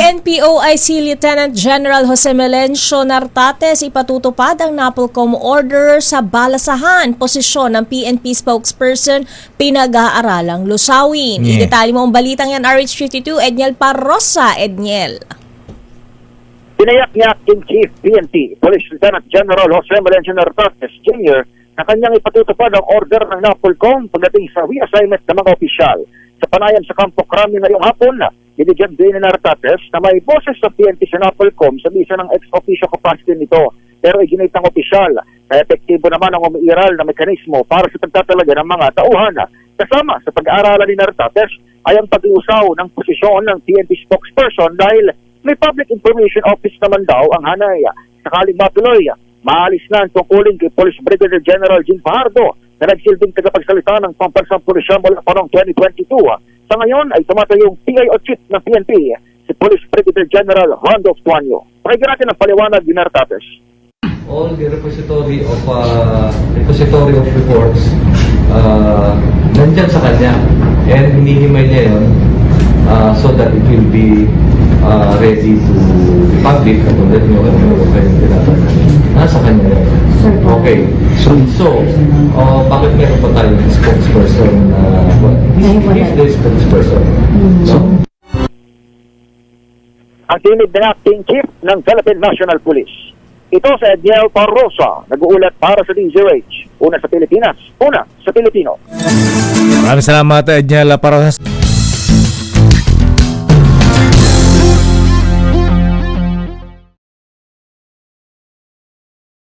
NPOIC Lieutenant General Jose Melencio Nartates ipatutupad ang NAPOLCOM order sa balasahan. Posisyon ng PNP spokesperson pinag-aaralang lusawin. Yeah. Idetali mo ang balitang yan, RH52, Edniel Parrosa. Edniel. Tinayak niya Acting Chief PNP, Police Lieutenant General Jose Melencio Nartates Jr. na kanyang ipatutupad ang order ng NAPOLCOM pagdating sa reassignment ng mga opisyal. Sa panayan sa Campo Crame ngayong hapon, binigyan din ni Nartates na may boses sa PNP sa NAPOLCOM sa bisa ng ex-officio capacity nito, pero iginit ng opisyal na epektibo naman ang umiiral na mekanismo para sa pagtatalaga ng mga tauhan. Kasama sa pag-aaralan ni Nartates ay ang pag-iusaw ng posisyon ng PNP spokesperson dahil may Public Information Office naman daw ang hanay. Sakaling matuloy, maalis na ang tungkulin kay Police Brigadier General Jean Fajardo na nagsilbing tagapagsalita ng Pambansang Pulisya mula pa noong 2022. Sa ngayon ay tumatayong PIO Chief ng PNP, si Police Brigadier General Randolph Tuanyo. Pakinggan natin ang paliwanag ni Nartates. All the repository of reports nandyan sa kanya, and hinihimay niya yun so that it will be ready to the public. Katulad nyo kayong tinatanong. Nasa kanya yun. Okay. So, bakit meron pa tayong spokesperson? He's the spokesperson. So, Ang tinid ng Acting Chief ng Philippine National Police. Ito sa Edniel Parrosa, nag-uulat para sa DZRH. Una sa Pilipinas, una sa Pilipino. Maraming salamat, Edniel Parrosa.